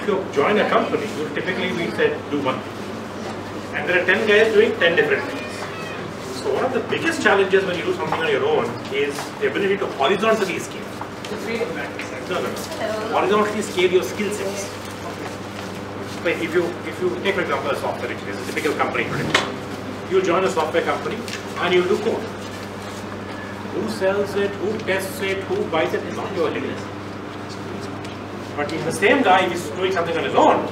if you join a company, you typically be said do one thing. And there are 10 guys doing 10 different things. So one of the biggest challenges when you do something on your own is the ability to horizontally scale. Horizontally scale your skill sets. Like if you take for example a software engineer, a typical company today. You join a software company and you do code. Who sells it, who tests it, who buys it is not your limit. But if the same guy is doing something on his own,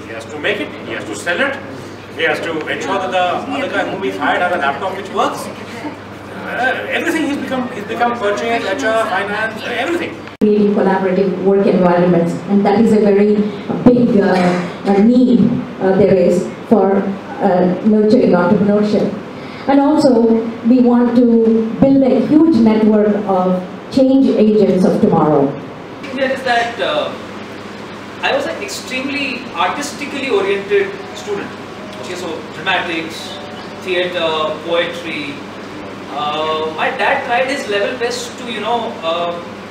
he has to make it, he has to sell it, he has to ensure that the other guy whom he's hired has a laptop which works. Everything he's become purchase, HR, finance, everything. Creating collaborative work environments, and that is a very big need there is for nurturing entrepreneurship. And also, we want to build a huge network of change agents of tomorrow. There is that I was an extremely artistically oriented student. Okay, so dramatics, theatre, poetry. My dad tried his level best to,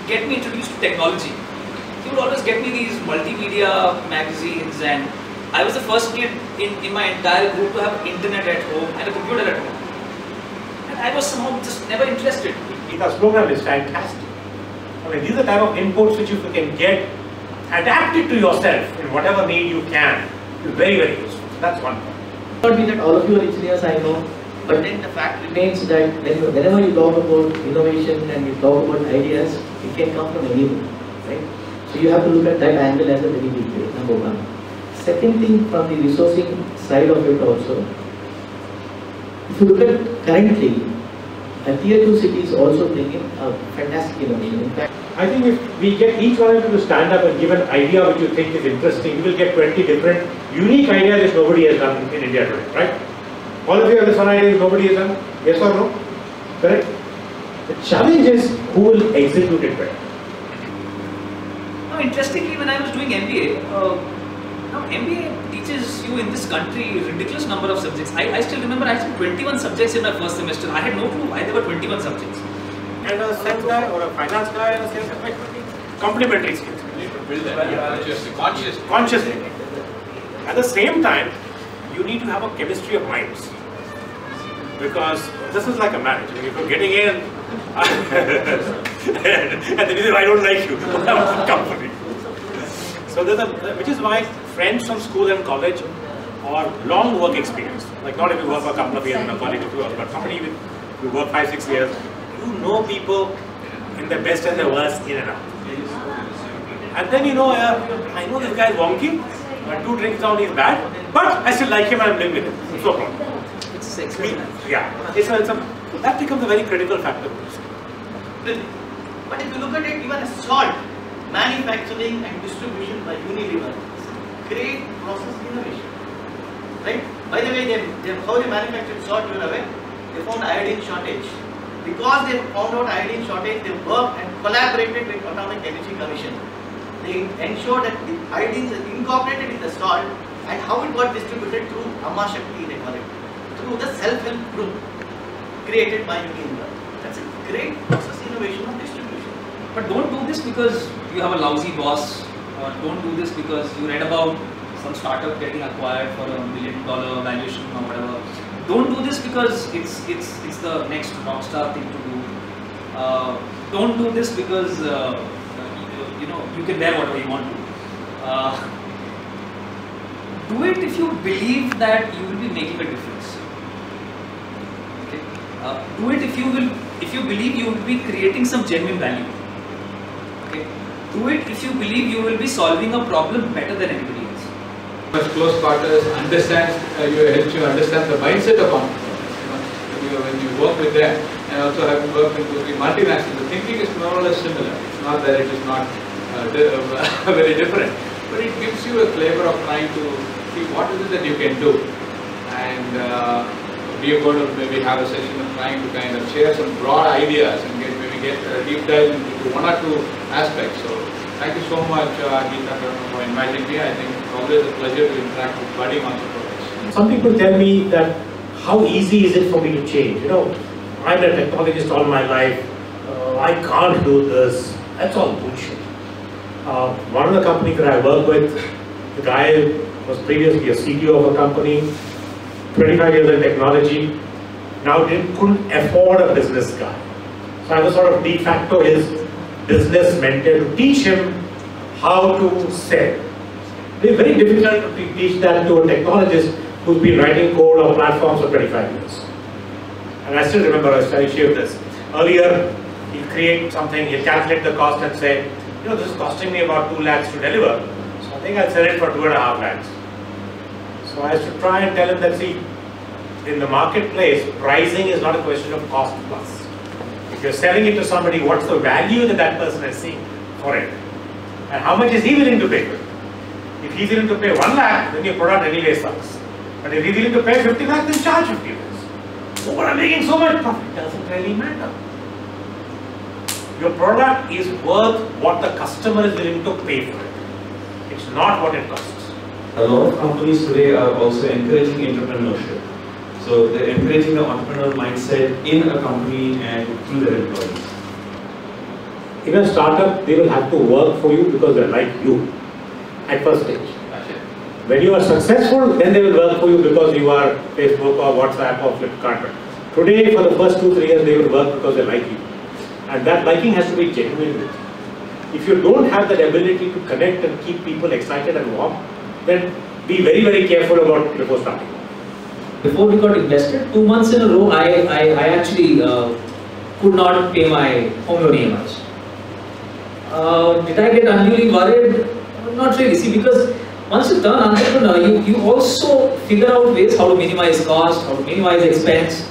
get me introduced to technology. He would always get me these multimedia magazines, and I was the first kid in my entire group to have internet at home and a computer at home. And I was somehow just never interested. Because program is fantastic. I mean, these are the type of inputs which you can get, adapt it to yourself in whatever need you can. It's very, very useful. So that's one point. Not be that all of you are engineers, I know, but then the fact remains that whenever you talk about innovation and you talk about ideas, it can come from anywhere, right? So you have to look at that angle as a very big way, number one. Second thing, from the resourcing side of it also, if you look at currently, Tier 2 cities also bring in a fantastic innovation. In fact, I think if we get each one of you to stand up and give an idea which you think is interesting, you will get 20 different unique ideas which nobody has done in India today, right? All of you have this one idea nobody has done? Yes or no? Correct? The challenge is who will execute it better. Now, interestingly, when I was doing MBA, now MBA teaches you in this country a ridiculous number of subjects. I still remember I had 21 subjects in my first semester. I had no clue why there were 21 subjects. And a sales guy or a finance guy and a sales guy, complementary skills. You need to build that consciously. At the same time, you need to have a chemistry of minds. Because this is like a marriage. I mean, if you're getting in, and then you say, I don't like you, that was the company. So which is why friends from school and college or long work experience, like not if you work for a couple of years in a college, but somebody with you work 5-6 years, you know people in their best and their worst in and out. And then you know, I know this guy is wonky, but 2 drinks down he's bad, but I still like him and I'm living with him. It's no problem. It's sex. Yeah, that becomes a very critical factor. but if you look at it, even a salt manufacturing and distribution by Unilever, great process innovation, right? By the way, how they manufactured salt, you are aware? They found iodine shortage. Because they found out iodine shortage, they worked and collaborated with Atomic Energy Commission. They ensured that the iodine is incorporated in the salt, and how it got distributed through Amma Shakti, they call it, through the self-help group created by Unilever. That's a great process innovation of distribution. But don't do this because you have a lousy boss, or don't do this because you read about some startup getting acquired for $1 million valuation or whatever. Don't do this because it's the next rockstar thing to do. Don't do this because you can wear whatever you want to. Do it if you believe that you will be making a difference. Okay. Do it if you believe you will be creating some genuine value. Okay. Do it if you believe you will be solving a problem better than anybody else. Close quarters, helps you understand the mindset of entrepreneurs. When you work with them, and also having worked in the multinational, the thinking is more or less similar. It's not that it is not very different, but it gives you a flavor of trying to see what is it that you can do. And we are going to maybe have a session of trying to kind of share some broad ideas and maybe get a deep dive into 1 or 2 aspects. So thank you so much, Geeta, for inviting me. I think it's always a pleasure to interact with budding entrepreneurs. Some people tell me that how easy is it for me to change? I'm a technologist all my life. I can't do this. That's all bullshit. One of the companies that I work with, The guy was previously a CTO of a company, 25 years in technology, now couldn't afford a business guy. So I was sort of de facto his business mentor to teach him how to sell. It's very difficult to teach that to a technologist who's been writing code or platforms for 25 years. And I still remember I shared this. Earlier, he'd create something, he'd calculate the cost and say, you know, this is costing me about 2 lakhs to deliver, so I think I'll sell it for 2.5 lakhs. So I used to try and tell him that, see, in the marketplace, pricing is not a question of cost plus. If you're selling it to somebody, what's the value that that person is seeing for it? And how much is he willing to pay for it? If he's willing to pay 1 lakh, then your product anyway sucks. But if he's willing to pay 50 lakhs, then charge 50 lakhs. So what I'm making so much profit doesn't really matter. Your product is worth what the customer is willing to pay for it. It's not what it costs. A lot of companies today are also encouraging entrepreneurship. So they're encouraging the entrepreneurial mindset in a company and through their employees. In a startup, they will have to work for you because they like you at first stage. When you are successful, then they will work for you because you are Facebook or WhatsApp or Flipkart. Today, for the first 2-3 years, they will work because they like you. And that liking has to be genuine with you. If you don't have that ability to connect and keep people excited and warm, then be very, very careful about before starting. Before we got invested, 2 months in a row, I actually could not pay my home loan EMIs. Did I get unduly worried? Not really. See, because once you turn entrepreneur, you also figure out ways how to minimize cost, how to minimize expense.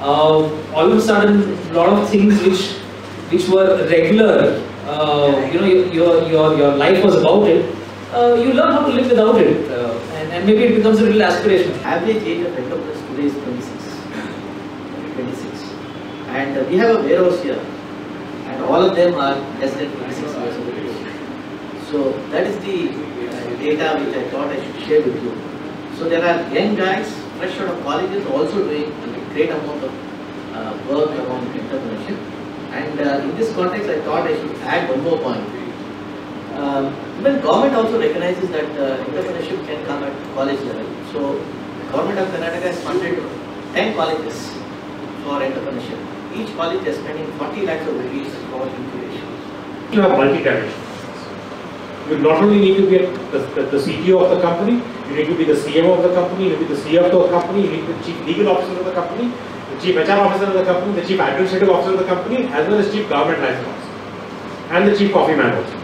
All of a sudden, a lot of things which were regular, your life was about it. You learn how to live without it, and maybe it becomes a little aspirational. Average age of entrepreneurs today is 26. And we have a warehouse here, and all of them are less than 26 years of age. So that is the data which I thought I should share with you. So there are young guys fresh out of colleges also doing a great amount of work around entrepreneurship. And in this context, I thought I should add one more point. Even government also recognizes that entrepreneurship can come at college level. So Government of Karnataka has funded 10 colleges for entrepreneurship. Each college is spending 40 lakhs of rupees for incubation. You have multi-dimensions. You not only need to be the CTO of the company, you need to be the CMO of the company, you need to be the CFO of the company, you need to be the chief legal officer of the company, the chief HR officer of the company, the chief administrative officer of the company, as well as chief government license officer, and the chief coffee man also.